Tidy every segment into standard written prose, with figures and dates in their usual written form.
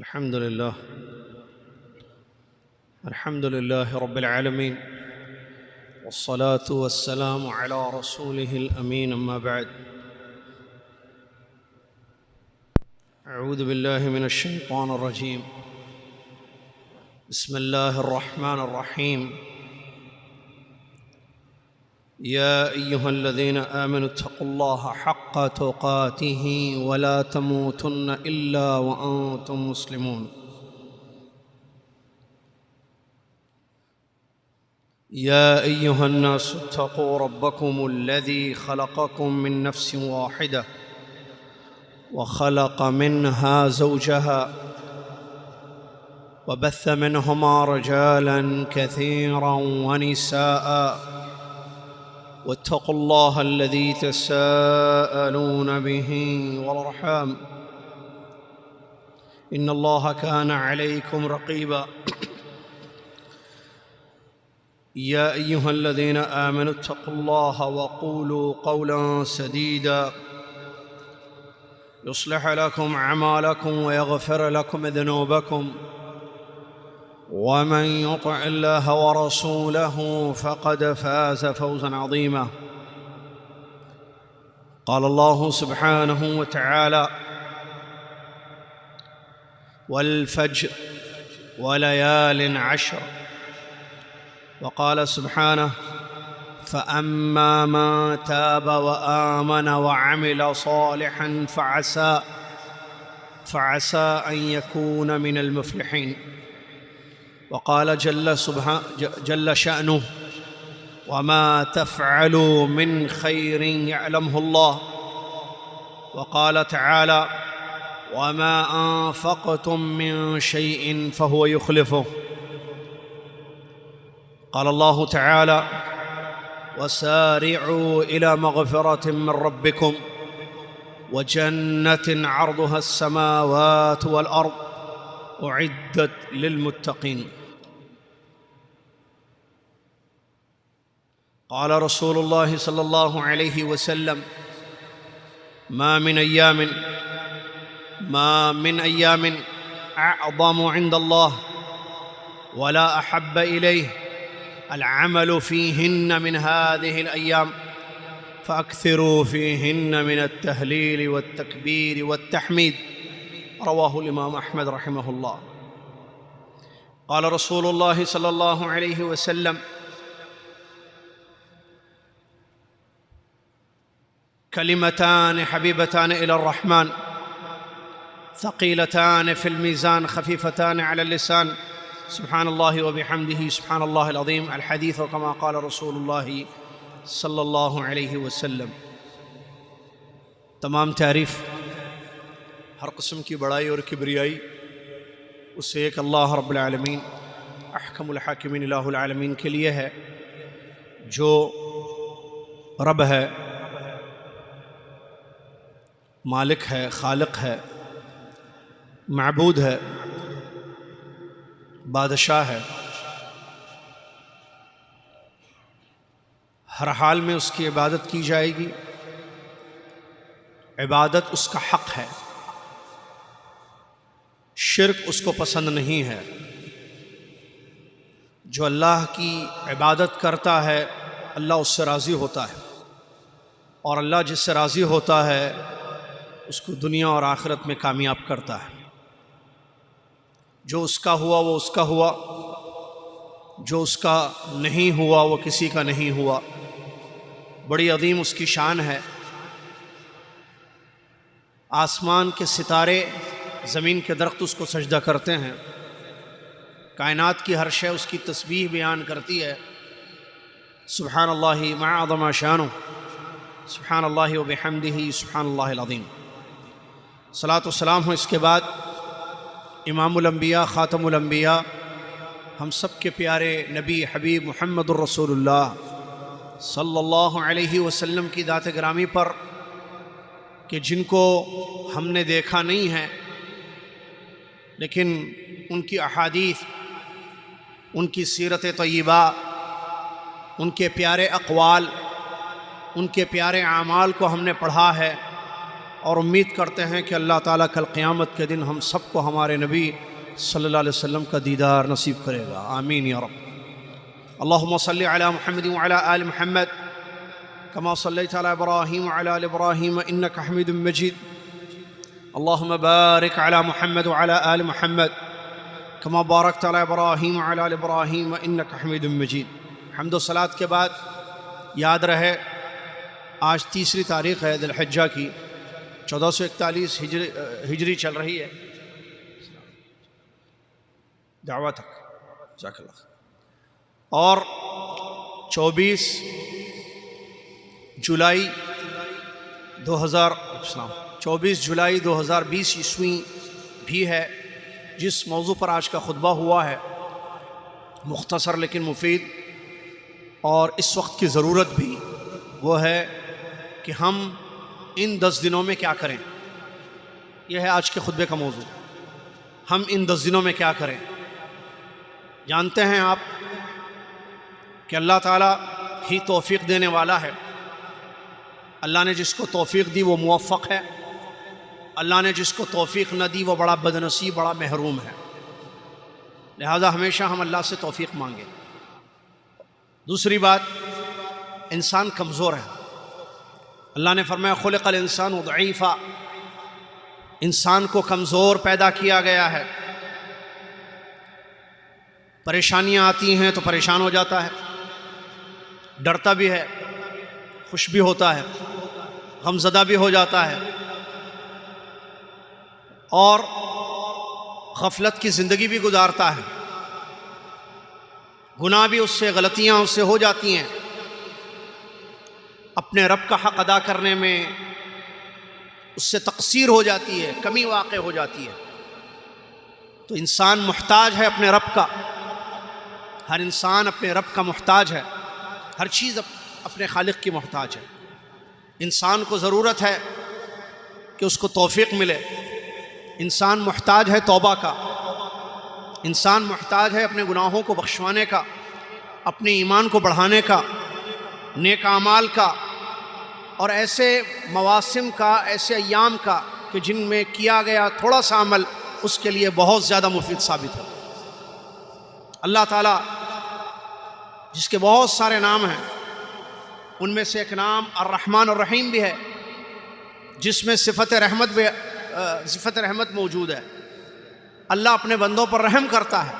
الحمد لله رب العالمين، والصلاة والسلام على رسوله الأمين، أما بعد. أعوذ بالله من الشيطان الرجيم. بسم الله الرحمن الرحيم. يا أيها الذين آمنوا اتقوا الله حق تقاته ولا تموتن إلا وأنتم مسلمون. يا أيها الناس اتقوا ربكم الذي خلقكم من نفس واحدة وخلق منها زوجها وبث منهما رجالا كثيرا ونساء، واتقوا الله الذي تساءلون به والأرحام إن الله كان عليكم رقيبا. يا أيها الذين آمنوا اتقوا الله وقولوا قولا سديدا يصلح لكم أعمالكم ويغفر لكم ذنوبكم، ومن يطع الله ورسوله فقد فاز فوزا عظيما. قال الله سبحانه وتعالى: والفجر وليال عشر. وقال سبحانه: فأما من تاب وآمن وعمل صالحا فعسى أن يكون من المفلحين. وقال جل شأنه: وما تفعلوا من خير يعلمه الله. وقال تعالى: وما أنفقتم من شيء فهو يخلفه. قال الله تعالى: وسارعوا إلى مغفرة من ربكم وجنة عرضها السماوات والأرض أعدت للمتقين. قال رسول الله صلى الله عليه وسلم: ما من أيام أعظم عند الله ولا أحب إليه العمل فيهن من هذه الأيام، فأكثروا فيهن من التهليل والتكبير والتحميد. رواه الإمام أحمد رحمه الله. قال رسول الله صلى الله عليه وسلم: كلمتان حبيبتان إلى الرحمن ثقيلتان في الميزان خفيفتان على اللسان، سبحان الله وبحمده سبحان الله العظيم. الحديث كما قال رسول الله صلی اللہ علیہ وسلم. تمام تعریف، ہر قسم کی بڑائی اور کبریائی اس ایک اللہ رب العالمین احکم الحاکمین الہ العالمین کے لیے ہے، جو رب ہے، مالک ہے، خالق ہے، معبود ہے، بادشاہ ہے. ہر حال میں اس کی عبادت کی جائے گی. عبادت اس کا حق ہے، شرک اس کو پسند نہیں ہے. جو اللہ کی عبادت کرتا ہے اللہ اس سے راضی ہوتا ہے، اور اللہ جس سے راضی ہوتا ہے اس کو دنیا اور آخرت میں کامیاب کرتا ہے. جو اس کا ہوا وہ اس کا ہوا، جو اس کا نہیں ہوا وہ کسی کا نہیں ہوا. بڑی عظیم اس کی شان ہے. آسمان کے ستارے، زمین کے درخت اس کو سجدہ کرتے ہیں. کائنات کی ہر شے اس کی تسبیح بیان کرتی ہے. سبحان اللہ ما عظم شانہ، سبحان اللہ وبحمدہ سبحان اللہ العظیم. صلاۃ و سلام ہو اس کے بعد امام الانبیاء خاتم الانبیاء، ہم سب کے پیارے نبی حبیب محمد الرسول اللہ صلی اللہ علیہ وسلم کی ذات گرامی پر، کہ جن کو ہم نے دیکھا نہیں ہے لیکن ان کی احادیث، ان کی سیرت طیبہ، ان کے پیارے اقوال، ان کے پیارے اعمال کو ہم نے پڑھا ہے. اور امید کرتے ہیں کہ اللہ تعالیٰ کل قیامت کے دن ہم سب کو ہمارے نبی صلی اللہ علیہ وسلم کا دیدار نصیب کرے گا. آمین یا رب. اللہم صلی علی محمد وعلی آل محمد کما صلیت علی ابراہیم وعلی آل ابراہیم انک حمید مجید. اللہم بارک علی محمد وعلی آل محمد کما بارکت علی ابراہیم وعلی آل ابراہیم انک حمید مجید. حمد و صلاۃ کے بعد یاد رہے آج 3 تاریخ ہے ذی الحجہ کی، 1441 ہجری چل رہی ہے. دعوت جزاک اللہ. اور 24 جولائی 2020 عیسوی بھی ہے، جس موضوع پر آج کا خطبہ ہوا ہے، مختصر لیکن مفید، اور اس وقت کی ضرورت بھی وہ ہے کہ ہم ان 10 دنوں میں کیا کریں. یہ ہے آج کے خطبے کا موضوع. ہم ان 10 دنوں میں کیا کریں. جانتے ہیں آپ کہ اللہ تعالیٰ ہی توفیق دینے والا ہے. اللہ نے جس کو توفیق دی وہ موفق ہے، اللہ نے جس کو توفیق نہ دی وہ بڑا بدنصیب، بڑا محروم ہے. لہذا ہمیشہ ہم اللہ سے توفیق مانگیں. دوسری بات، انسان کمزور ہے. اللہ نے فرمایا خلق الانسان ضعیفا، انسان کو کمزور پیدا کیا گیا ہے. پریشانیاں آتی ہیں تو پریشان ہو جاتا ہے، ڈرتا بھی ہے، خوش بھی ہوتا ہے، غمزدہ بھی ہو جاتا ہے، اور غفلت کی زندگی بھی گزارتا ہے. گناہ بھی اس سے، غلطیاں اس سے ہو جاتی ہیں. اپنے رب کا حق ادا کرنے میں اس سے تقصیر ہو جاتی ہے، کمی واقع ہو جاتی ہے. تو انسان محتاج ہے اپنے رب کا. ہر انسان اپنے رب کا محتاج ہے. ہر چیز اپنے خالق کی محتاج ہے. انسان کو ضرورت ہے کہ اس کو توفیق ملے. انسان محتاج ہے توبہ کا. انسان محتاج ہے اپنے گناہوں کو بخشوانے کا، اپنے ایمان کو بڑھانے کا، نیک اعمال کا، اور ایسے مواسم کا، ایسے ایام کا کہ جن میں کیا گیا تھوڑا سا عمل اس کے لیے بہت زیادہ مفید ثابت ہو. اللہ تعالیٰ جس کے بہت سارے نام ہیں، ان میں سے ایک نام الرحمن الرحیم بھی ہے، جس میں صفت رحمت موجود ہے. اللہ اپنے بندوں پر رحم کرتا ہے.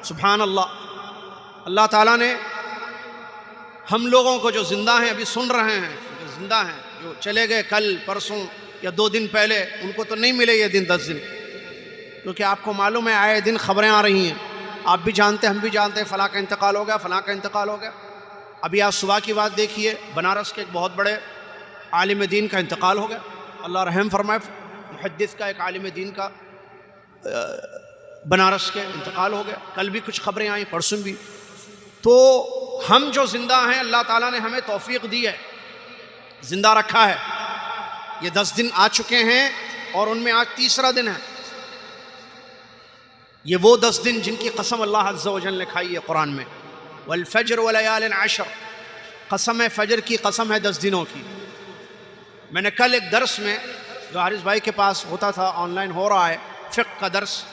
سبحان اللہ. اللہ تعالیٰ نے ہم لوگوں کو جو زندہ ہیں، ابھی سن رہے ہیں، جو زندہ ہیں، جو چلے گئے کل پرسوں یا 2 دن پہلے، ان کو تو نہیں ملے یہ دن 10 دن، کیونکہ آپ کو معلوم ہے آئے دن خبریں آ رہی ہیں. آپ بھی جانتے ہیں، ہم بھی جانتے ہیں، فلاں کا انتقال ہو گیا، فلاں کا انتقال ہو گیا. ابھی آج صبح کی بات دیکھیے، بنارس کے ایک بہت بڑے عالم دین کا انتقال ہو گیا. اللہ رحم فرمائے. محدث کا ایک عالم دین کا بنارس کے انتقال ہو گیا. کل بھی کچھ خبریں آئیں، پرسوں بھی. تو ہم جو زندہ ہیں، اللہ تعالیٰ نے ہمیں توفیق دی ہے، زندہ رکھا ہے. یہ 10 دن آ چکے ہیں اور ان میں آج 3را دن ہے. یہ وہ 10 دن جن کی قسم اللہ عز و جل نے کھائی ہے قرآن میں. والفجر ولیال عشر، قسم ہے فجر کی، قسم ہے 10 دنوں کی. میں نے کل ایک درس میں جو حارث بھائی کے پاس ہوتا تھا، آن لائن ہو رہا ہے فقہ کا درس،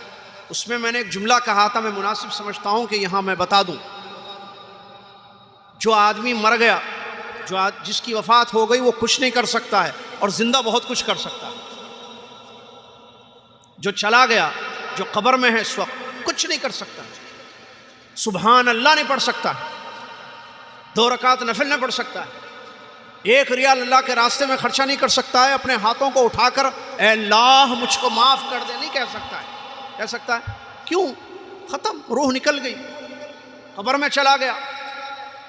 اس میں نے ایک جملہ کہا تھا، میں مناسب سمجھتا ہوں کہ یہاں میں بتا دوں. جو آدمی مر گیا، جس کی وفات ہو گئی، وہ کچھ نہیں کر سکتا ہے، اور زندہ بہت کچھ کر سکتا ہے. جو چلا گیا، جو قبر میں ہے اس وقت، کچھ نہیں کر سکتا. سبحان اللہ نہیں پڑھ سکتا، 2 رکعت نفل نہیں پڑھ سکتا ہے، 1 ریال اللہ کے راستے میں خرچہ نہیں کر سکتا ہے. اپنے ہاتھوں کو اٹھا کر اے اللہ مجھ کو معاف کر دے نہیں کہہ سکتا ہے. کہہ سکتا ہے؟ کیوں؟ ختم، روح نکل گئی، قبر میں چلا گیا.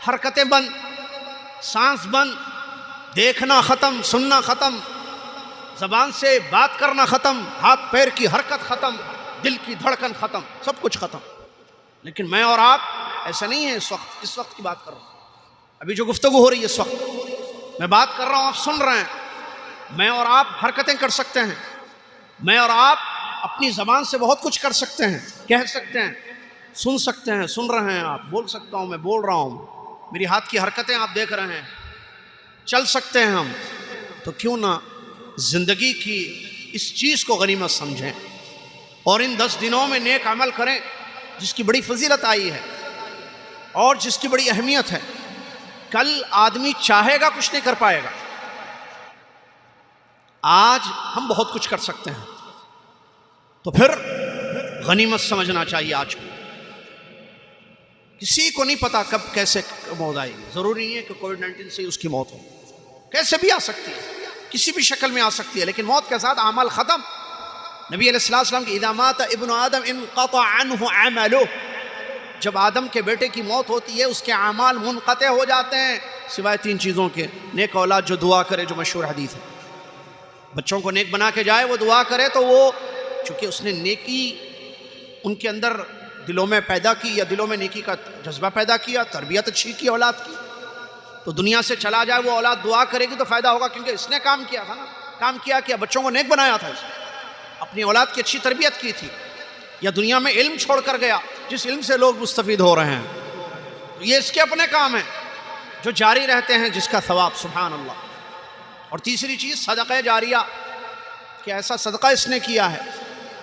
حرکتیں بند، سانس بند، دیکھنا ختم، سننا ختم، زبان سے بات کرنا ختم، ہاتھ پیر کی حرکت ختم، دل کی دھڑکن ختم، سب کچھ ختم. لیکن میں اور آپ ایسا نہیں ہے. اس وقت کی بات کر رہا ہوں. ابھی جو گفتگو ہو رہی ہے اس وقت میں بات کر رہا ہوں، آپ سن رہے ہیں. میں اور آپ حرکتیں کر سکتے ہیں. میں اور آپ اپنی زبان سے بہت کچھ کر سکتے ہیں، کہہ سکتے ہیں، سن سکتے ہیں، سن رہے ہیں آپ، بول سکتا ہوں، میں بول رہا ہوں، میری ہاتھ کی حرکتیں آپ دیکھ رہے ہیں، چل سکتے ہیں ہم. تو کیوں نہ زندگی کی اس چیز کو غنیمت سمجھیں اور ان 10 دنوں میں نیک عمل کریں جس کی بڑی فضیلت آئی ہے اور جس کی بڑی اہمیت ہے۔ کل آدمی چاہے گا کچھ نہیں کر پائے گا، آج ہم بہت کچھ کر سکتے ہیں، تو پھر غنیمت سمجھنا چاہیے آج کو۔ کسی کو نہیں پتا کب کیسے موت آئے گی، ضروری نہیں ہے کہ کووڈ-19 سے اس کی موت ہو، کیسے بھی آ سکتی ہے، کسی بھی شکل میں آ سکتی ہے، لیکن موت کے ساتھ اعمال ختم۔ نبی علیہ السلام کی اذا مات ابن آدم انقطع عنہ عملہ، جب آدم کے بیٹے کی موت ہوتی ہے اس کے اعمال منقطع ہو جاتے ہیں سوائے 3 چیزوں کے۔ نیک اولاد جو دعا کرے، جو مشہور حدیث ہے، بچوں کو نیک بنا کے جائے، وہ دعا کرے تو وہ چونکہ اس نے نیکی ان کے اندر دلوں میں پیدا کی یا دلوں میں نیکی کا جذبہ پیدا کیا، تربیت اچھی کی اولاد کی، تو دنیا سے چلا جائے وہ اولاد دعا کرے گی تو فائدہ ہوگا، کیونکہ اس نے کام کیا تھا نا، کام کیا بچوں کو نیک بنایا تھا، اس نے اپنی اولاد کی اچھی تربیت کی تھی، یا دنیا میں علم چھوڑ کر گیا جس علم سے لوگ مستفید ہو رہے ہیں، یہ اس کے اپنے کام ہیں جو جاری رہتے ہیں، جس کا ثواب سبحان اللہ۔ اور تیسری چیز صدقہ جاریہ، کہ ایسا صدقہ اس نے کیا ہے،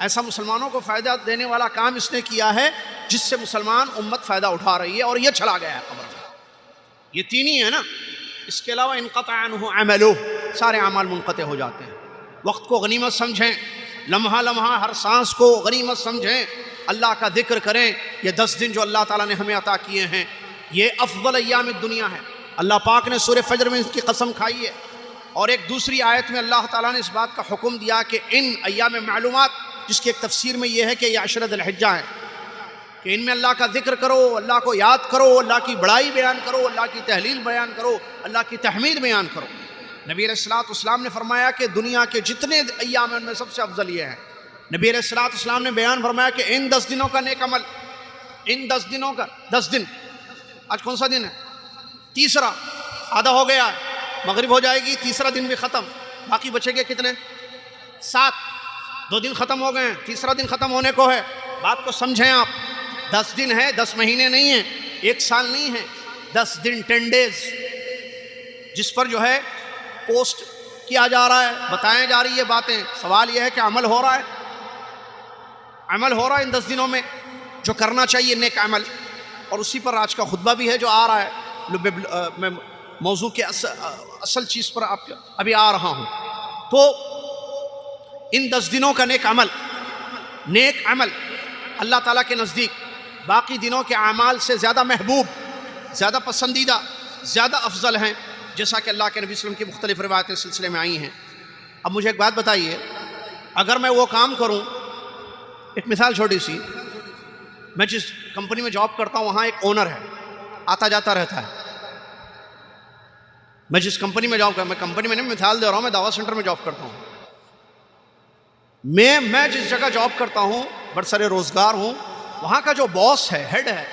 ایسا مسلمانوں کو فائدہ دینے والا کام اس نے کیا ہے جس سے مسلمان امت فائدہ اٹھا رہی ہے، اور یہ چلا گیا ہے قبر میں۔ یہ 3 ہی ہے نا، اس کے علاوہ انقطع عنہ عملہ، سارے اعمال منقطع ہو جاتے ہیں۔ وقت کو غنیمت سمجھیں، لمحہ لمحہ ہر سانس کو غنیمت سمجھیں، اللہ کا ذکر کریں۔ یہ 10 دن جو اللہ تعالیٰ نے ہمیں عطا کیے ہیں یہ افضل ایام الدنیا ہے، اللہ پاک نے سورہ فجر میں اس کی قسم کھائی ہے، اور ایک دوسری آیت میں اللہ تعالیٰ نے اس بات کا حکم دیا کہ ان ایام معلومات، جس کی ایک تفسیر میں یہ ہے کہ یہ عشر ذی الحجہ ہے، کہ ان میں اللہ کا ذکر کرو، اللہ کو یاد کرو، اللہ کی بڑائی بیان کرو، اللہ کی تحلیل بیان کرو، اللہ کی تحمید بیان کرو۔ نبی علیہ السلام نے فرمایا کہ دنیا کے جتنے ایام ہیں ان میں سب سے افضل یہ ہے۔ نبی علیہ السلام نے بیان فرمایا کہ ان 10 دنوں کا نیک عمل، ان 10 دنوں کا 10 دن، آج کون سا دن ہے؟ تیسرا، آدھا ہو گیا ہے، مغرب ہو جائے گی، تیسرا دن بھی ختم، باقی بچے گے کتنے؟ 7، 2 دن ختم ہو گئے ہیں، تیسرا دن ختم ہونے کو ہے۔ بات کو سمجھیں آپ، 10 دن ہے، 10 مہینے نہیں ہیں، 1 سال نہیں ہے، 10 دن 10 ڈیز، جس پر جو ہے پوسٹ کیا جا رہا ہے، بتائیں جا رہی ہے باتیں۔ سوال یہ ہے کہ عمل ہو رہا ہے؟ عمل ہو رہا ہے ان 10 دنوں میں جو کرنا چاہیے نیک عمل، اور اسی پر آج کا خطبہ بھی ہے جو آ رہا ہے۔ میں موضوع کے اصل چیز پر آپ ابھی آ رہا ہوں۔ تو ان 10 دنوں کا نیک عمل اللہ تعالیٰ کے نزدیک باقی دنوں کے اعمال سے زیادہ محبوب، زیادہ پسندیدہ، زیادہ افضل ہیں، جیسا کہ اللہ کے نبی صلی اللہ علیہ وسلم کی مختلف روایتیں سلسلے میں آئی ہیں۔ اب مجھے ایک بات بتائیے، اگر میں وہ کام کروں، ایک مثال چھوٹی سی، میں جس کمپنی میں جاب کرتا ہوں وہاں ایک اونر ہے، آتا جاتا رہتا ہے۔ میں جس کمپنی میں جاب کرتا ہوں، میں کمپنی میں نہیں مثال دے رہا ہوں، میں دعوت سینٹر میں جاب کرتا ہوں۔ میں جس جگہ جاب کرتا ہوں، برسر روزگار ہوں، وہاں کا جو باس ہے، ہیڈ ہے،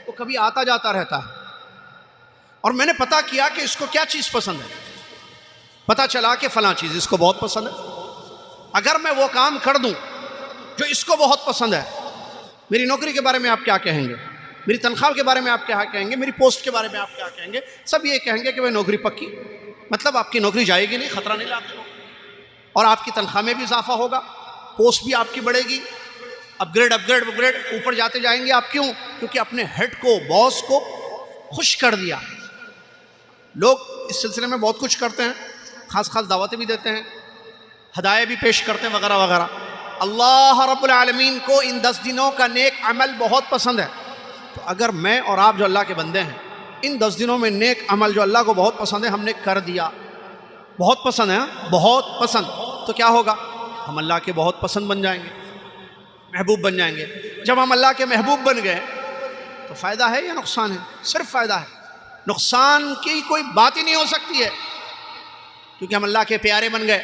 وہ کبھی آتا جاتا رہتا ہے، اور میں نے پتا کیا کہ اس کو کیا چیز پسند ہے، پتا چلا کہ فلاں چیز اس کو بہت پسند ہے۔ اگر میں وہ کام کر دوں جو اس کو بہت پسند ہے، میری نوکری کے بارے میں آپ کیا کہیں گے؟ میری تنخواہ کے بارے میں آپ کیا کہیں گے؟ میری پوسٹ کے بارے میں آپ کیا کہیں گے؟ سب یہ کہیں گے کہ وہ نوکری پکی، مطلب آپ کی نوکری جائے گی نہیں، خطرہ نہیں لاتے ہو، اور آپ کی تنخواہ میں بھی اضافہ ہوگا، پوسٹ بھی آپ کی بڑھے گی، اپ گریڈ اوپر جاتے جائیں گے آپ۔ کیوں؟ کیونکہ اپنے ہیڈ کو، باس کو خوش کر دیا۔ لوگ اس سلسلے میں بہت کچھ کرتے ہیں، خاص دعوتیں بھی دیتے ہیں، ہدایہ بھی پیش کرتے ہیں، وغیرہ وغیرہ۔ اللہ رب العالمین کو ان 10 دنوں کا نیک عمل بہت پسند ہے، تو اگر میں اور آپ جو اللہ کے بندے ہیں، ان 10 دنوں میں نیک عمل جو اللہ کو بہت پسند ہے ہم نے کر دیا، بہت پسند ہے، بہت پسند، تو کیا ہوگا؟ ہم اللہ کے بہت پسند بن جائیں گے، محبوب بن جائیں گے۔ جب ہم اللہ کے محبوب بن گئے تو فائدہ ہے یا نقصان ہے؟ صرف فائدہ ہے، نقصان کی کوئی بات ہی نہیں ہو سکتی ہے، کیونکہ ہم اللہ کے پیارے بن گئے،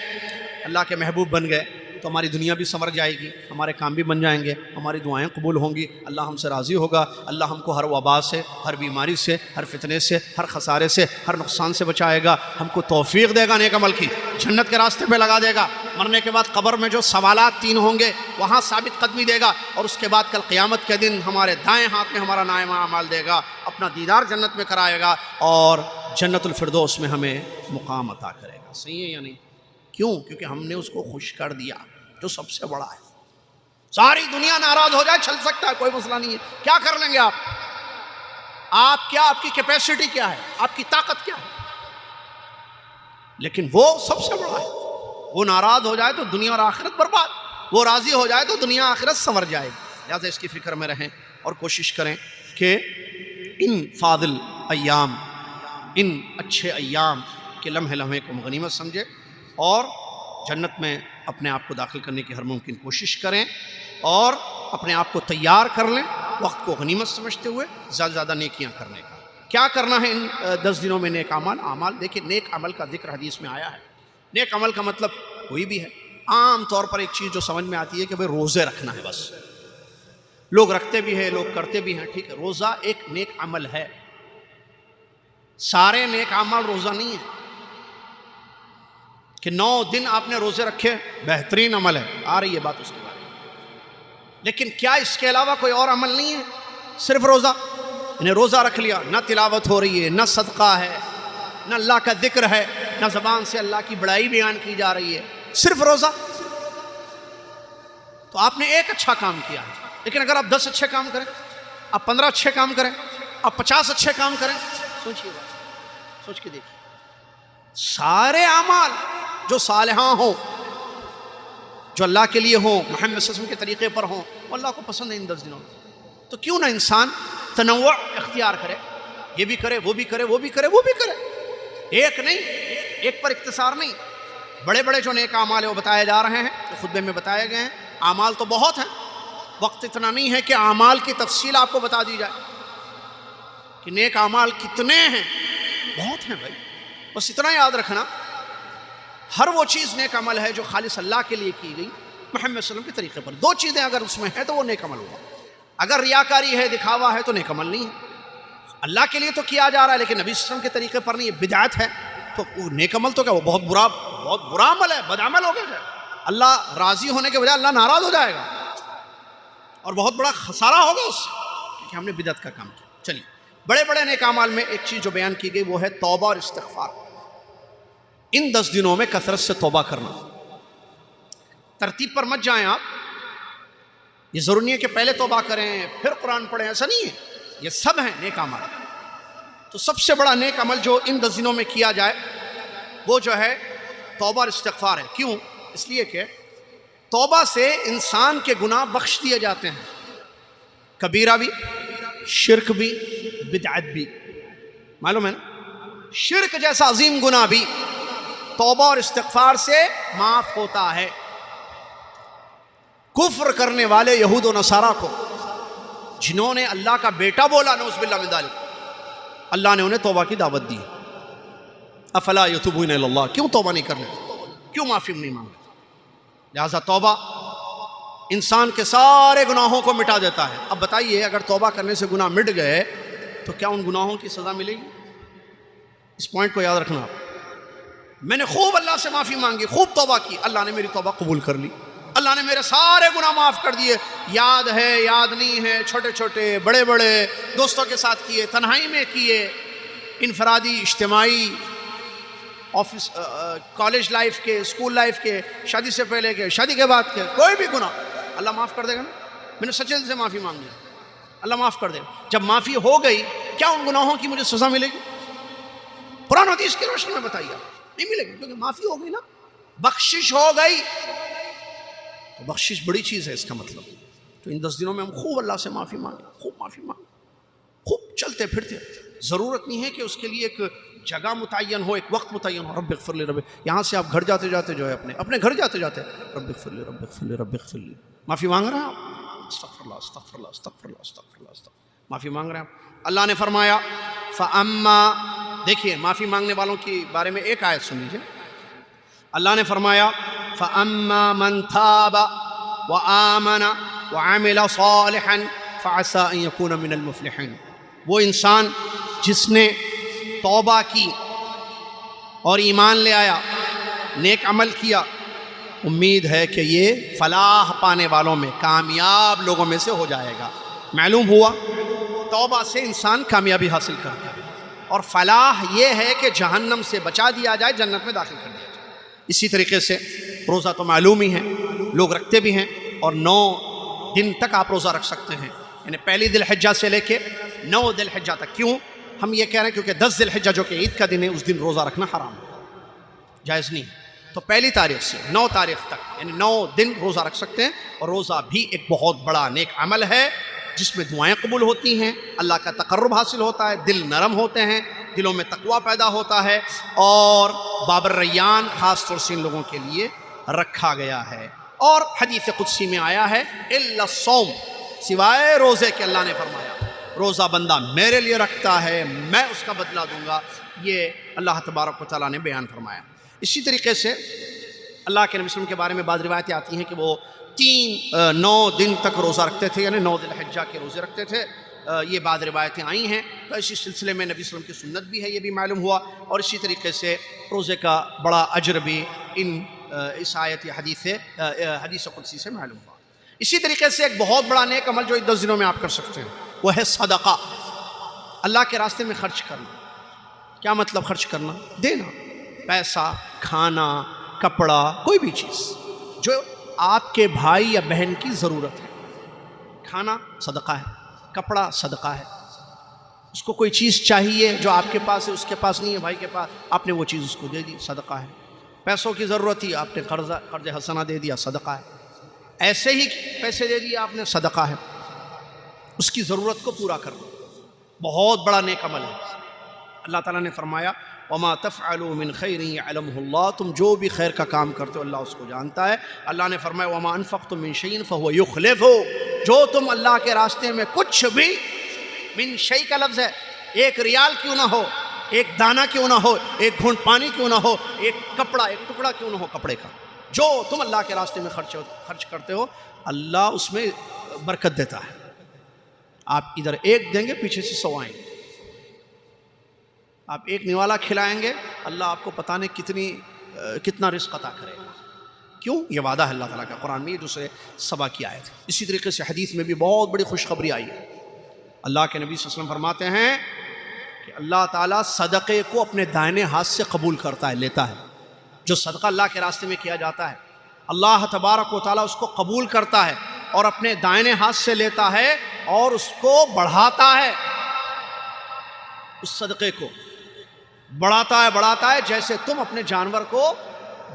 اللہ کے محبوب بن گئے، تو ہماری دنیا بھی سنور جائے گی، ہمارے کام بھی بن جائیں گے، ہماری دعائیں قبول ہوں گی، اللہ ہم سے راضی ہوگا، اللہ ہم کو ہر وبا سے، ہر بیماری سے، ہر فتنے سے، ہر خسارے سے، ہر نقصان سے بچائے گا، ہم کو توفیق دے گا نیک عمل کی، جنت کے راستے پہ لگا دے گا، مرنے کے بعد قبر میں جو سوالات 3 ہوں گے وہاں ثابت قدمی دے گا، اور اس کے بعد کل قیامت کے دن ہمارے دائیں ہاتھ میں ہمارا نامہ اعمال دے گا، اپنا دیدار جنت میں کرائے گا، اور جنت الفردوس میں ہمیں مقام عطا کرے گا۔ صحیح ہے یا نہیں؟ کیوں؟ کیونکہ ہم نے اس کو خوش کر دیا، جو سب سے بڑا ہے۔ ساری دنیا ناراض ہو جائے چل سکتا ہے، کوئی مسئلہ نہیں ہے، کیا کر لیں گے آپ؟ آپ کی کیپیسٹی کیا ہے، آپ کی طاقت کیا ہے؟ لیکن وہ سب سے بڑا ہے، وہ ناراض ہو جائے تو دنیا اور آخرت برباد، وہ راضی ہو جائے تو دنیا آخرت سنور جائے گی۔ لہٰذا اس کی فکر میں رہیں اور کوشش کریں کہ ان فاضل ایام، ان اچھے ایام کے لمحے لمحے کو غنیمت سمجھے اور جنت میں اپنے آپ کو داخل کرنے کی ہر ممکن کوشش کریں، اور اپنے آپ کو تیار کر لیں وقت کو غنیمت سمجھتے ہوئے زیادہ زیادہ نیکیاں کرنے کا۔ کیا کرنا ہے ان 10 دنوں میں؟ نیک اعمال۔ دیکھیں نیک عمل کا ذکر حدیث میں آیا ہے۔ نیک عمل کا مطلب کوئی بھی ہے۔ عام طور پر ایک چیز جو سمجھ میں آتی ہے کہ بھئی روزے رکھنا ہے، بس لوگ رکھتے بھی ہیں، لوگ کرتے بھی ہیں، ٹھیک ہے، روزہ ایک نیک عمل ہے۔ سارے نیک اعمال روزہ نہیں ہے کہ 9 دن آپ نے روزے رکھے بہترین عمل ہے، آ رہی ہے بات اس کے بارے میں، لیکن کیا اس کے علاوہ کوئی اور عمل نہیں ہے؟ صرف روزہ، یعنی روزہ رکھ لیا، نہ تلاوت ہو رہی ہے، نہ صدقہ ہے، نہ اللہ کا ذکر ہے، نہ زبان سے اللہ کی بڑائی بیان کی جا رہی ہے، صرف روزہ، تو آپ نے ایک اچھا کام کیا ہے۔ لیکن اگر آپ 10 اچھے کام کریں، آپ 15 اچھے کام کریں، آپ 50 اچھے کام کریں، سوچئے بات، سوچ کے دیکھیں، سارے اعمال جو صالحاں ہوں، جو اللہ کے لیے ہوں، محمد صلی اللہ علیہ وسلم کے طریقے پر ہوں، وہ اللہ کو پسند ہے ان 10 دنوں میں۔ تو کیوں نہ انسان تنوع اختیار کرے، یہ بھی کرے، وہ بھی کرے، وہ بھی کرے، وہ بھی کرے، ایک نہیں، ایک پر اقتصار نہیں۔ بڑے بڑے جو نیک اعمال ہیں وہ بتائے جا رہے ہیں، جو خطبے میں بتائے گئے ہیں۔ اعمال تو بہت ہیں، وقت اتنا نہیں ہے کہ اعمال کی تفصیل آپ کو بتا دی جائے کہ نیک اعمال کتنے ہیں، بہت ہیں بھائی۔ بس اتنا یاد رکھنا، ہر وہ چیز نیک عمل ہے جو خالص اللہ کے لیے کی گئی، محمد صلی اللہ علیہ وسلم کے طریقے پر۔ 2 چیزیں اگر اس میں ہیں تو وہ نیک عمل ہوگا۔ اگر ریاکاری ہے، دکھاوا ہے، تو نیک عمل نہیں ہے۔ اللہ کے لیے تو کیا جا رہا ہے لیکن نبی صلی اللہ علیہ وسلم کے طریقے پر نہیں، یہ بدعت ہے، تو وہ نیک عمل تو کیا، وہ بہت برا عمل ہے، بد عمل ہو گیا۔ اللہ راضی ہونے کے بجائے اللہ ناراض ہو جائے گا اور بہت بڑا خسارہ ہوگا اس سے، کیونکہ ہم نے بدعت کا کام کیا۔ چلیے، بڑے بڑے نیک اعمال میں ایک چیز جو بیان کی گئی وہ ہے توبہ اور استغفار۔ ان 10 دنوں میں کثرت سے توبہ کرنا۔ ترتیب پر مت جائیں آپ، یہ ضروری نہیں ہے کہ پہلے توبہ کریں پھر قرآن پڑھیں، ایسا نہیں ہے، یہ سب ہیں نیک اعمال۔ تو سب سے بڑا نیک عمل جو ان 10 دنوں میں کیا جائے وہ جو ہے توبہ اور استغفار ہے۔ کیوں؟ اس لیے کہ توبہ سے انسان کے گناہ بخش دیے جاتے ہیں، کبیرہ بھی، شرک بھی، بدعت بھی۔ معلوم ہے نا، شرک جیسا عظیم گناہ بھی توبہ اور استغفار سے معاف ہوتا ہے۔ کفر کرنے والے یہود و نصارہ کو، جنہوں نے اللہ کا بیٹا بولا، نعوذ باللہ من ذالک، اللہ نے انہیں توبہ کی دعوت دی۔ افلا یتوبون الی اللہ، کیوں توبہ نہیں کر لیتے، کیوں معافی نہیں مانگ لیتے؟ لہذا توبہ انسان کے سارے گناہوں کو مٹا دیتا ہے۔ اب بتائیے، اگر توبہ کرنے سے گناہ مٹ گئے تو کیا ان گناہوں کی سزا ملے گی؟ اس پوائنٹ کو یاد رکھنا۔ میں نے خوب اللہ سے معافی مانگی، خوب توبہ کی، اللہ نے میری توبہ قبول کر لی، اللہ نے میرے سارے گناہ معاف کر دیے، یاد ہے، یاد نہیں ہے، چھوٹے چھوٹے، بڑے بڑے، دوستوں کے ساتھ کیے، تنہائی میں کیے، انفرادی، اجتماعی، آفس، کالج لائف کے، اسکول لائف کے، شادی سے پہلے کے، شادی کے بعد کے، کوئی بھی گناہ اللہ معاف کر دے گا نا۔ میں نے سچے دل سے معافی مانگ لی، اللہ معاف کر دے گا۔ جب معافی ہو گئی، کیا ان گناہوں کی مجھے سزا ملے گی؟ قرآن حدیث کی روشنی میں بتائیے، نہیں ملے گی، کیونکہ معافی ہو گئی نا، بخشش ہو گئی۔ تو بخشش بڑی چیز ہے، اس کا مطلب۔ تو ان 10 دنوں میں ہم خوب اللہ سے معافی مانگیں، خوب معافی مانگیں، خوب چلتے پھرتے۔ ضرورت نہیں ہے کہ اس کے لیے ایک جگہ متعین ہو، ایک وقت متعین ہو۔ رب اغفر لی، رب، یہاں سے آپ گھر جاتے جاتے جو ہے اپنے گھر جاتے جاتے رب اغفر لی، رب اغفر لی، رب اغفر لی، معافی مانگ رہے ہیں آپ، استغفر اللہ، استغفر اللہ، استغفر اللہ، استغفر اللہ، استغفر اللہ، معافی مانگ رہے ہیں آپ۔ اللہ نے فرمایا فَأَمَّا، دیکھیے معافی مانگنے والوں کے بارے میں ایک آیت سن لیجیے۔ اللہ نے فرمایا فَأَمَّا مَنْ تَابَ وَآمَنَ وَعَمِلَ صَالِحًا فَعَسَىٰ أَن يَكُونَ مِنَ الْمُفْلِحِينَ، وہ انسان جس نے توبہ کی اور ایمان لے آیا، نیک عمل کیا، امید ہے کہ یہ فلاح پانے والوں میں، کامیاب لوگوں میں سے ہو جائے گا۔ معلوم ہوا توبہ سے انسان کامیابی حاصل کرتا ہے، اور فلاح یہ ہے کہ جہنم سے بچا دیا جائے، جنت میں داخل کر دیا جائے۔ اسی طریقے سے روزہ تو معلوم ہی ہے، لوگ رکھتے بھی ہیں، اور 9 دن تک آپ روزہ رکھ سکتے ہیں، یعنی پہلی ذی الحجہ سے لے کے 9 ذی الحجہ تک۔ کیوں ہم یہ کہہ رہے ہیں؟ کیونکہ 10 ذی الحجہ جو کہ عید کا دن ہے، اس دن روزہ رکھنا حرام ہے، جائز نہیں ہے۔ تو پہلی تاریخ سے 9 تاریخ تک یعنی 9 دن روزہ رکھ سکتے ہیں، اور روزہ بھی ایک بہت بڑا نیک عمل ہے جس میں دعائیں قبول ہوتی ہیں، اللہ کا تقرب حاصل ہوتا ہے، دل نرم ہوتے ہیں، دلوں میں تقویٰ پیدا ہوتا ہے، اور باب الریان خاص طور سے ان لوگوں کے لیے رکھا گیا ہے۔ اور حدیث قدسی میں آیا ہے الا الصوم، سوائے روزے کے، اللہ نے فرمایا روزہ بندہ میرے لیے رکھتا ہے، میں اس کا بدلہ دوں گا، یہ اللہ تبارک و تعالیٰ نے بیان فرمایا۔ اسی طریقے سے اللہ کے نبی صلی اللہ علیہ وسلم کے بارے میں بعض روایتیں آتی ہیں کہ وہ 9 دن تک روزہ رکھتے تھے، یعنی 9 ذی الحجہ کے روزے رکھتے تھے، یہ بعض روایتیں آئی ہیں، تو اسی سلسلے میں نبی صلی اللہ علیہ وسلم کی سنت بھی ہے، یہ بھی معلوم ہوا، اور اسی طریقے سے روزے کا بڑا اجر بھی اس آیت یا حدیث قدسی سے معلوم ہوا۔ اسی طریقے سے ایک بہت بڑا نیک عمل جو 10 دنوں میں آپ کر سکتے ہیں وہ ہے صدقہ، اللہ کے راستے میں خرچ کرنا۔ کیا مطلب خرچ کرنا؟ دینا، پیسہ، کھانا، کپڑا، کوئی بھی چیز جو آپ کے بھائی یا بہن کی ضرورت ہے۔ کھانا صدقہ ہے، کپڑا صدقہ ہے، اس کو کوئی چیز چاہیے جو آپ کے پاس ہے، اس کے پاس نہیں ہے، بھائی کے پاس، آپ نے وہ چیز اس کو دے دی، صدقہ ہے۔ پیسوں کی ضرورت تھی، آپ نے قرض حسنہ دے دیا، صدقہ ہے۔ ایسے ہی پیسے دے دیے آپ نے، صدقہ ہے۔ اس کی ضرورت کو پورا کرنا بہت بڑا نیک عمل ہے۔ اللہ تعالیٰ نے فرمایا وما تفعلوا من خیر یعلمہ اللہ، تم جو بھی خیر کا کام کرتے ہو اللہ اس کو جانتا ہے۔ اللہ نے فرمایا وما انفقتم من شیء فهو یخلفہ، جو تم اللہ کے راستے میں کچھ بھی، من شیء کا لفظ ہے، 1 ریال کیوں نہ ہو، 1 دانہ کیوں نہ ہو، 1 گھونٹ پانی کیوں نہ ہو، 1 کپڑا، 1 ٹکڑا کیوں نہ ہو کپڑے کا، جو تم اللہ کے راستے میں خرچ کرتے ہو اللہ اس میں برکت دیتا ہے۔ آپ ادھر 1 دیں گے، پیچھے سے 100 آئیں گے۔ آپ 1 نوالا کھلائیں گے، اللہ آپ کو پتہ نہیں کتنا رزق عطا کرے گا۔ کیوں؟ یہ وعدہ ہے اللہ تعالیٰ کا قرآن میں، دوسرے سبا کی آیت ہے۔ اسی طریقے سے حدیث میں بھی بہت بڑی خوشخبری آئی ہے۔ اللہ کے نبی صلی اللہ علیہ وسلم فرماتے ہیں کہ اللہ تعالیٰ صدقے کو اپنے دائنے ہاتھ سے قبول کرتا ہے، لیتا ہے۔ جو صدقہ اللہ کے راستے میں کیا جاتا ہے، اللہ تبارک و تعالیٰ اس کو قبول کرتا ہے اور اپنے دائنے ہاتھ سے لیتا ہے اور اس کو بڑھاتا ہے، اس صدقے کو بڑھاتا ہے جیسے تم اپنے جانور کو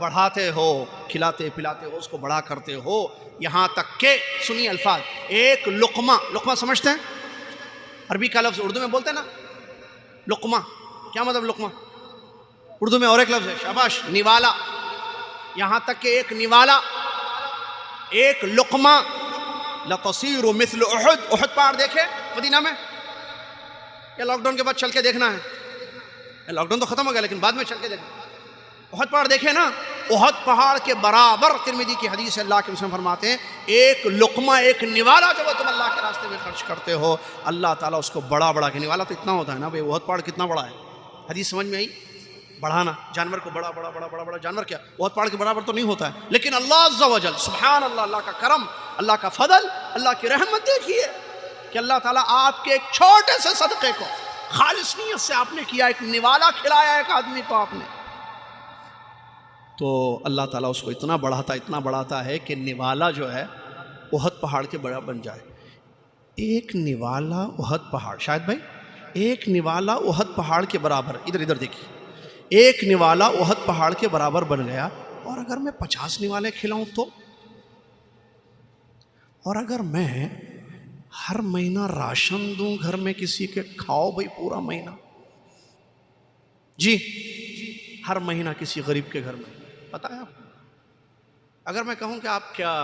بڑھاتے ہو، کھلاتے پلاتے ہو، اس کو بڑا کرتے ہو، یہاں تک کہ سنیے الفاظ، 1 لقمہ سمجھتے ہیں؟ عربی کا لفظ اردو میں بولتے ہیں نا لقمہ، کیا مطلب لقمہ؟ اردو میں اور ایک لفظ ہے، شاباش، نوالا۔ یہاں تک کہ 1 نوالا، 1 لقمہ، لتصیر مثل احد پہاڑ دیکھے مدینہ میں، یا لاک ڈاؤن کے بعد چل کے دیکھنا ہے؟ لاک ڈاؤن تو ختم ہو گیا لیکن بعد میں چل کے دیکھنا۔ احد پہاڑ دیکھے نا، احد پہاڑ کے برابر، ترمذی کی حدیث ہے، اللہ کے رسول فرماتے ہیں 1 لقمہ، 1 نوالا جو تم اللہ کے راستے میں خرچ کرتے ہو، اللہ تعالیٰ اس کو بڑا کے، نوالا تو اتنا ہوتا ہے نا بھائی، احد پہاڑ کتنا بڑا ہے؟ حدیث سمجھ میں آئی؟ بڑھانا جانور کو بڑا جانور، کیا احد پہاڑ کے برابر تو نہیں ہوتا ہے، لیکن اللہ عز و جل، سبحان اللہ، اللہ کا کرم، اللہ کا فضل، اللہ کی رحمت دیکھیے کہ اللہ تعالیٰ آپ کے ایک چھوٹے سے صدقے کو خالص نیت سے آپ نے کیا، 1 نوالا کھلایا 1 آدمی کو آپ نے، تو اللہ تعالیٰ اس کو اتنا بڑھاتا ہے کہ نوالا جو ہے احد پہاڑ کے بڑا بن جائے۔ 1 نوالا احد پہاڑ، شاید بھائی 1 نوالا احد پہاڑ کے برابر، ادھر دیکھیے، 1 نوالا احد پہاڑ کے برابر بن گیا، اور اگر میں 50 نوالے کھلاؤں تو، اور اگر میں ہر مہینہ راشن دوں گھر میں کسی کے، کھاؤ بھائی پورا مہینہ، جی ہر مہینہ کسی غریب کے گھر میں، پتہ ہے آپ کو، اگر میں کہوں کہ آپ کیا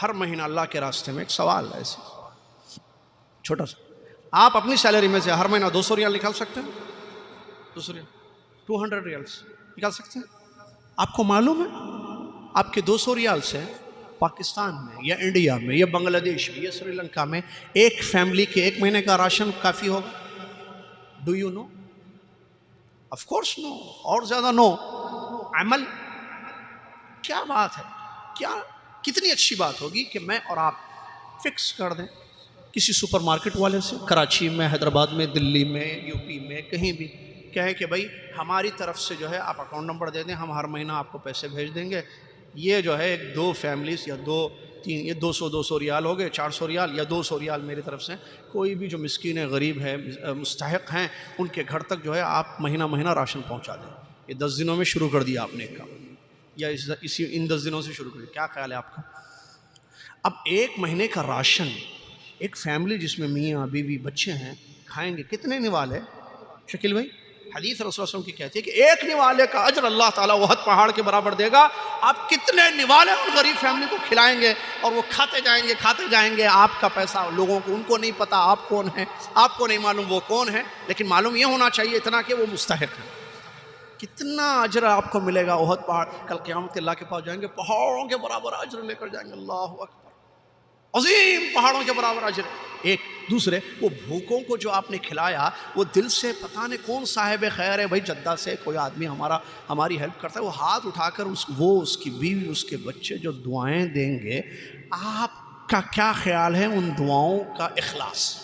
ہر مہینہ اللہ کے راستے میں، ایک سوال ہے ایسے چھوٹا سا، آپ اپنی سیلری میں سے ہر مہینہ 200 ریال نکال سکتے ہیں؟ 200 ریال، 200 ریالس نکال سکتے ہیں؟ آپ کو معلوم ہے آپ کے 200 ریال سے پاکستان میں یا انڈیا میں یا بنگلہ دیش میں یا سری لنکا میں ایک فیملی کے 1 مہینے کا راشن کافی ہوگا؟ Do you know? Of course no, اور زیادہ نو۔ عمل، کیا بات ہے، کتنی اچھی بات ہوگی کہ میں اور آپ فکس کر دیں کسی سپر مارکیٹ والے سے، کراچی میں، حیدرآباد میں، دلی میں، یو پی میں، کہیں بھی، کہیں کہ بھائی ہماری طرف سے جو ہے آپ اکاؤنٹ نمبر دے دیں، ہم ہر مہینہ آپ کو پیسے بھیج دیں گے. یہ جو ہے ایک 2 فیملیز یا 2-3 یہ 200 ریال ہو گئے، 400 ریال یا 200 ریال میری طرف سے. کوئی بھی جو مسکین ہے، غریب ہے، مستحق ہیں، ان کے گھر تک جو ہے آپ مہینہ راشن پہنچا دیں. یہ 10 دنوں میں شروع کر دیا آپ نے ایک کام، یا ان 10 دنوں سے شروع کر دیا. کیا خیال ہے آپ کا؟ اب 1 مہینے کا راشن ایک فیملی جس میں میاں بیوی بچے ہیں کھائیں گے، کتنے نوالے؟ شکیل بھائی، حدیث رسول اللہ علیہ وسلم کی کہتی ہے کہ 1 نوالے کا اجر اللہ تعالیٰ احد پہاڑ کے برابر دے گا. آپ کتنے نوالے ان غریب فیملی کو کھلائیں گے اور وہ کھاتے جائیں گے. آپ کا پیسہ لوگوں کو، ان کو نہیں پتا آپ کون ہیں، آپ کو نہیں معلوم وہ کون ہے، لیکن معلوم یہ ہونا چاہیے اتنا کہ وہ مستحق ہے. کتنا اجر آپ کو ملے گا احد پہاڑ. کل قیامت کے اللہ کے پاس جائیں گے، پہاڑوں کے برابر اجر لے کر جائیں گے. اللہ اکبر، عظیم پہاڑوں کے برابر اجر. ایک دوسرے وہ بھوکوں کو جو آپ نے کھلایا، وہ دل سے پتہ نہیں کون صاحب خیر ہے بھائی، جدہ سے کوئی آدمی ہماری ہیلپ کرتا ہے، وہ ہاتھ اٹھا کر اس کی بیوی، اس کے بچے جو دعائیں دیں گے، آپ کا کیا خیال ہے ان دعاؤں کا اخلاص؟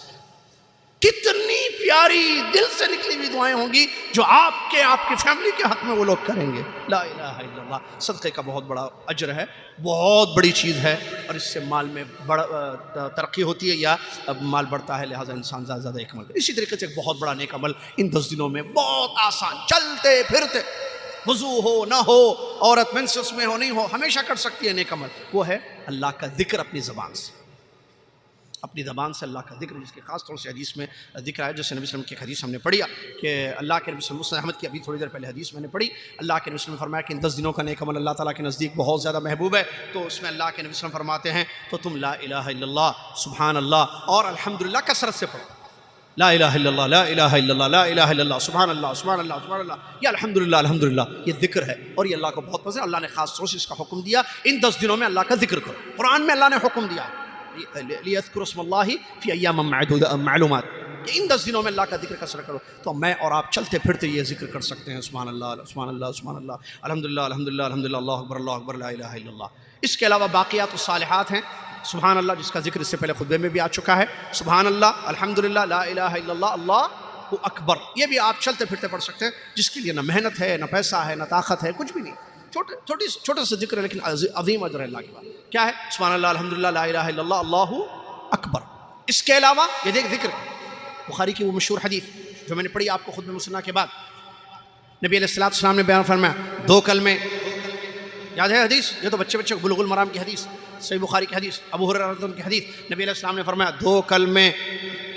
کتنی پیاری دل سے نکلی ہوئی دعائیں ہوں گی جو آپ کی فیملی کے حق میں وہ لوگ کریں گے. لا الہ الا اللہ. صدقے کا بہت بڑا اجر ہے، بہت بڑی چیز ہے، اور اس سے مال میں ترقی ہوتی ہے یا مال بڑھتا ہے، لہٰذا انسان زیادہ زیادہ ایک عمل کرے. اسی طریقے سے ایک بہت بڑا نیک عمل ان 10 دنوں میں بہت آسان، چلتے پھرتے، وضو ہو نہ ہو، عورت منسس میں ہو نہیں ہو، ہمیشہ کر سکتی ہے نیک عمل. وہ ہے اللہ کا ذکر اپنی زبان سے. اپنی زبان سے اللہ کا ذکر، جس کے خاص طور سے حدیث میں ذکر ہے، جیسے نبی صلی اللہ علیہ وسلم کی حدیث ہم نے پڑھی کہ اللہ کے نبی صلی اللہ علیہ وسلم، احمد کی ابھی تھوڑی دیر پہلے حدیث میں نے پڑھی، اللہ کے نبی صلی اللہ علیہ وسلم نے فرمایا کہ ان 10 دنوں کا نیک عمل اللہ تعالیٰ کے نزدیک بہت زیادہ محبوب ہے. تو اس میں اللہ کے نبی صلی اللہ علیہ وسلم فرماتے ہیں تو تم لا الہ الا اللہ، سبحان اللہ اور الحمدللہ کثرت سے پڑھو. لا الہ الا اللہ، لا الہ الا اللہ، لا الہ الا اللہ، سبحان اللہ، سبحان اللہ، سبحان اللہ، یہ الحمدللہ الحمدللہ، یہ ذکر ہے اور یہ اللہ کو بہت پسند ہے. اللہ نے خاص طور سے اس کا حکم دیا، ان 10 دنوں میں اللہ کا ذکر کرو. قرآن میں اللہ نے حکم دیا لِيَذْكُرُوا اسْمَ اللَّهِ فِي أَيَّامٍ معلومات، کہ ان 10 دنوں میں اللہ کا ذکر کثرت کرو. تو میں اور آپ چلتے پھرتے یہ ذکر کر سکتے ہیں، سبحان اللہ، سبحان اللہ، سبحان اللہ، الحمدللہ الحمدللہ الحمدللہ، اللہ اکبر، اللہ اکبر، لا الہ الا اللہ. اس کے علاوہ باقیات الصالحات ہیں، سبحان اللہ جس کا ذکر اس سے پہلے خطبے میں بھی آ چکا ہے، سبحان اللہ، الحمدللہ، لا الہ الا اللہ، اللہ اکبر. یہ بھی آپ چلتے پھرتے پڑھ سکتے ہیں، جس کے لیے نہ محنت ہے، نہ پیسہ ہے، نہ طاقت ہے، کچھ بھی نہیں. چھوٹا سا ذکر ہے لیکن عظیم اجر ہے اللہ کے بعد. کیا ہے؟ سبحان اللہ، الحمدللہ، لا الہ الا اللہ، اللہ اکبر. اس کے علاوہ یہ دیکھ ذکر بخاری کی وہ مشہور حدیث جو میں نے پڑھی آپ کو خطبہ مسنہ کے بعد، نبی علیہ السلام نے بیان فرمایا 2 کلمے. یاد ہے حدیث؟ یہ تو بچے بلوغ المرام کی حدیث، صحیح بخاری کی حدیث، ابو ہریرہ رضی اللہ عنہ کی حدیث. نبی علیہ السلام نے فرمایا 2 کلمے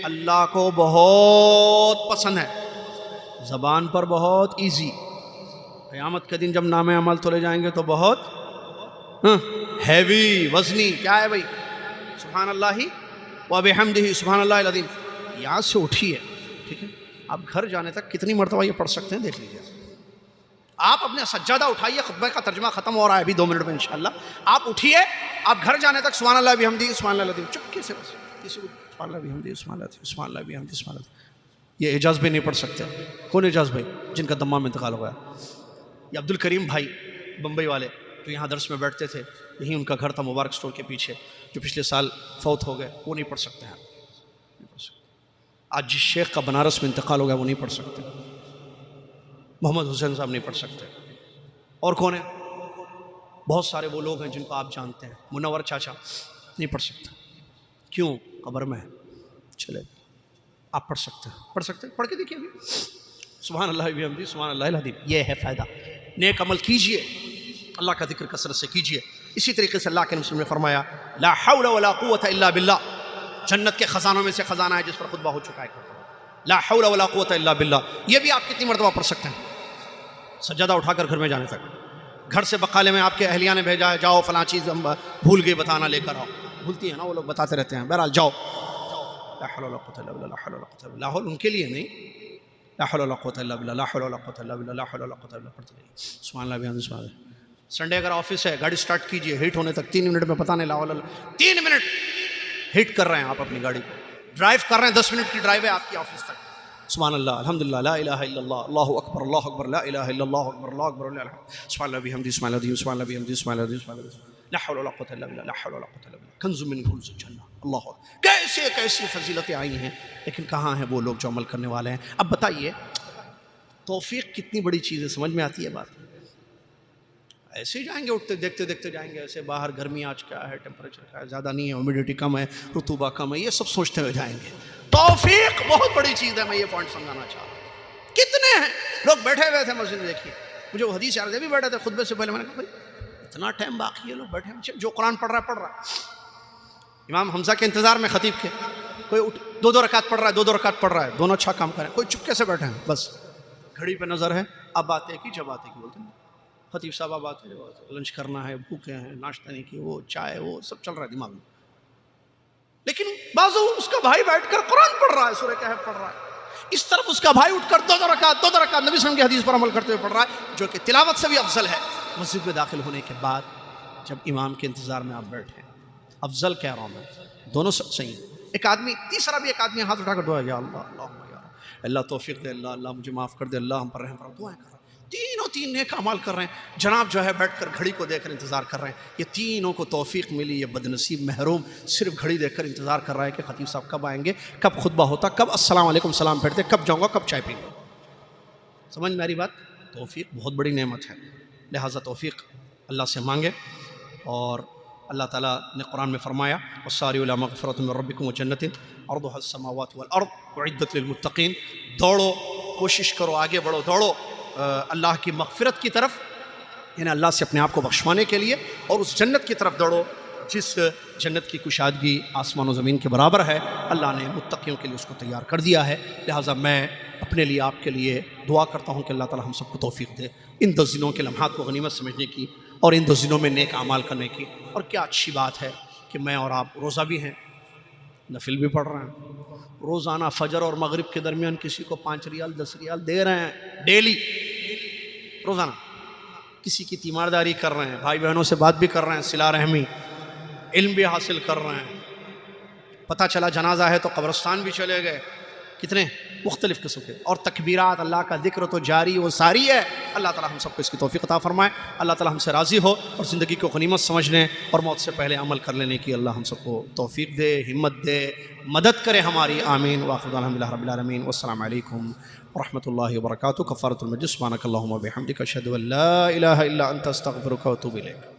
اللہ کو بہت پسند ہے، زبان پر بہت ایزی. قیامت کے دن جب نام عمل تولے جائیں گے تو بہت ہیوی، وزنی. کیا ہے بھائی؟ سبحان اللہ وبحمدہ، سبحان اللہ العظیم. یہاں سے اٹھیے، ٹھیک ہے، آپ گھر جانے تک کتنی مرتبہ یہ پڑھ سکتے ہیں دیکھ لیجیے. آپ اپنے سجادہ اٹھائیے، خطبہ کا ترجمہ ختم ہو رہا ہے ابھی 2 منٹ میں انشاءاللہ. آپ اٹھیے، آپ گھر جانے تک سبحان اللہ بحمدہ، سبحان اللہ العظیم، چپکے سے بس کسی کو سبحان اللہ بحمدہ، سبحان اللہ، سبحان اللہ بحمدہ، سبحان اللہ. یہ اعجاز بھی نہیں پڑھ سکتے. کون اعجاز بھائی؟ جن کا دمام انتقال ہو گیا. یہ عبد الکریم بھائی بمبئی والے جو یہاں درس میں بیٹھتے تھے، یہیں ان کا گھر تھا مبارک اسٹور کے پیچھے، جو پچھلے سال فوت ہو گئے، وہ نہیں پڑھ سکتے ہیں. آج جس شیخ کا بنارس میں انتقال ہو گیا وہ نہیں پڑھ سکتے. محمد حسین صاحب نہیں پڑھ سکتے. اور کون ہے؟ بہت سارے وہ لوگ ہیں جن کو آپ جانتے ہیں. منور چاچا نہیں پڑھ سکتے. کیوں؟ قبر میں ہے. چلے آپ پڑھ سکتے ہیں، پڑھ سکتے ہیں، پڑھ کے دیکھیے ابھی. سبحان اللہ بحمدہ، سبحان اللہ العظیم. یہ ہے فائدہ. نیک عمل کیجئے، اللہ کا ذکر کثرت سے کیجئے. اسی طریقے سے اللہ کے نبی نے فرمایا لا حول ولا قوت الا باللہ، جنت کے خزانوں میں سے خزانہ ہے جس پر خطبہ ہو چکا ہے. لا حول ولا قوت الا باللہ. یہ بھی آپ کتنی مرتبہ پڑھ سکتے ہیں سجادہ اٹھا کر گھر میں جانے تک. گھر سے بقالے میں آپ کے اہلیہ نے بھیجا ہے، جاؤ فلاں چیز ہم بھول گئے بتانا، لے کر آؤ. بھولتی ہیں نا وہ لوگ، بتاتے رہتے ہیں. بہرحال جاؤ. لا حول ولا قوت الا باللہ، لا حول ولا قوت الا باللہ. لا حول ان کے لیے نہیں، لا حول ولا قوت الا باللہ، لا حول ولا قوت الا باللہ، لا حول ولا قوت الا باللہ پڑھتے رہیے. سبحان اللہ بحمدہ، سبحان اللہ. سنڈے اگر آفس ہے، گاڑی سٹارٹ کیجئے، ہیٹ ہونے تک 3 منٹ میں، پتہ نہیں، لا حول 3 منٹ ہیٹ کر رہے ہیں آپ اپنی گاڑی کو، ڈرائیو کر رہے ہیں، 10 منٹ کی ڈرائیو ہے آپ کی آفس تک. سبحان اللہ، الحمدللہ، لا الہ الا اللہ، اللہ اکبر، اللہ اکبر، لا الہ الا اللہ اکبر، اللہ اکبر، سبحان اللہ بحمدہ، سبحان اللہ سبحان اللہ بحمدہ، سبحان اللہ سبحان اللہ، لا حول ولا قوت الا باللہ، لا حول ولا قوت الا باللہ. کنز من کنوز الجنہ. اللہ کیسی فضیلتیں آئی ہیں، لیکن کہاں ہیں وہ لوگ جو عمل کرنے والے ہیں؟ اب بتائیے توفیق کتنی بڑی چیز ہے، سمجھ میں آتی ہے بات؟ ایسے ہی جائیں گے اٹھتے دیکھتے دیکھتے جائیں گے، ایسے باہر گرمی آج کیا ہے، ٹیمپریچر کیا ہے، زیادہ نہیں ہے، ہیومیڈیٹی کم ہے، رطوبہ کم ہے، یہ سب سوچتے ہوئے جائیں گے۔ توفیق بہت بڑی چیز ہے، میں یہ پوائنٹ سمجھانا چاہ رہا ہوں۔ کتنے ہیں لوگ بیٹھے ہوئے تھے مسجد میں، دیکھیے مجھے وہ حدیث یاد ہے، بھی بیٹھے تھے خطبے سے پہلے، میں نے کہا بھائی اتنا ٹائم باقی ہے، لوگ بیٹھے ہیں، جو قرآن پڑھ رہا ہے پڑھ رہا ہے۔ امام حمزہ کے انتظار میں خطیب کے، کوئی دو دو رکعت پڑھ رہا ہے، دو رکعت پڑھ رہا ہے، دونوں اچھا کام کریں، کوئی چپکے سے بیٹھے ہیں، بس گھڑی پہ نظر ہے، اب باتیں کی جب آتے کی بولتے ہیں خطیب صاحب، اب آتے لنچ کرنا ہے، بھوکے ہیں، ناشتہ نہیں کی، وہ چائے وہ سب چل رہا ہے دماغ میں، لیکن بازو اس کا بھائی بیٹھ کر قرآن پڑھ رہا ہے، سورہ کہف پڑھ رہا ہے، اس طرف اس کا بھائی اٹھ کر دو رکعت نبی صلی اللہ علیہ وسلم کی حدیث پر عمل کرتے ہوئے پڑھ رہا ہے، جو کہ تلاوت سے بھی افضل ہے۔ مسجد میں داخل ہونے کے بعد جب امام کے انتظار میں آپ بیٹھے، افضل کہہ رہا ہوں میں، دونوں صحیح ہیں۔ ایک آدمی، تیسرا بھی ایک آدمی ہاتھ اٹھا کر دعا، یا اللہ اللہم یا رب، اللہ توفیق دے، اللہ مجھے معاف کر دے، اللہ ہم پر رحم فرما، دعائیں کر رہے ہیں، تینوں تین نیک اعمال کر رہے ہیں۔ جناب جو ہے بیٹھ کر گھڑی کو دیکھ کر انتظار کر رہے ہیں، یہ تینوں کو توفیق ملی، یہ بدنصیب محروم صرف گھڑی دیکھ کر انتظار کر رہا ہے کہ خطیب صاحب کب آئیں گے، کب خطبہ ہوتا، کب السلام علیکم سلام پھیرتے، کب جاؤں گا، کب چائے پیں گے۔ سمجھ میں آ رہی بات؟ توفیق بہت بڑی نعمت ہے، لہٰذا توفیق اللہ سے مانگے۔ اور اللہ تعالیٰ نے قرآن میں فرمایا وَسَارِعُوا إِلَىٰ مَغْفِرَةٍ مِّن رَّبِّكُمْ وَجَنَّةٍ عَرْضُهَا السَّمَاوَاتُ وَالْأَرْضُ أُعِدَّتْ لِلْمُتَّقِينَ، دوڑو، کوشش کرو، آگے بڑھو، دوڑو اللہ کی مغفرت کی طرف، یعنی اللہ سے اپنے آپ کو بخشوانے کے لیے، اور اس جنت کی طرف دوڑو جس جنت کی کشادگی آسمان و زمین کے برابر ہے، اللہ نے متقیوں کے لیے اس کو تیار کر دیا ہے۔ لہٰذا میں اپنے لیے، آپ کے لیے دعا کرتا ہوں کہ اللہ تعالیٰ ہم سب کو توفیق دے ان 10 دنوں کے لمحات کو غنیمت سمجھنے کی، اور ان 10 دنوں میں نیک اعمال کرنے کی۔ اور کیا اچھی بات ہے کہ میں اور آپ روزہ بھی ہیں، نفل بھی پڑھ رہے ہیں، روزانہ فجر اور مغرب کے درمیان کسی کو 5 ریال 10 ریال دے رہے ہیں ڈیلی، روزانہ کسی کی تیمارداری کر رہے ہیں، بھائی بہنوں سے بات بھی کر رہے ہیں، صلہ رحمی، علم بھی حاصل کر رہے ہیں، پتہ چلا جنازہ ہے تو قبرستان بھی چلے گئے، کتنے مختلف قسم کے، اور تکبیرات، اللہ کا ذکر تو جاری و ساری ہے۔ اللہ تعالیٰ ہم سب کو اس کی توفیق عطا فرمائے، اللہ تعالیٰ ہم سے راضی ہو، اور زندگی کو غنیمت سمجھنے اور موت سے پہلے عمل کر لینے کی اللہ ہم سب کو توفیق دے، ہمت دے، مدد کرے ہماری، آمین۔ وآخر دعوانا الحمدللہ رب العالمین، والسلام علیکم ورحمۃ اللہ وبرکاتہ۔ کفارۃ المجلس، سبحانک اللہم وبحمدک، اشہد ان لا الہ الا انت، استغفرک واتوب الیک۔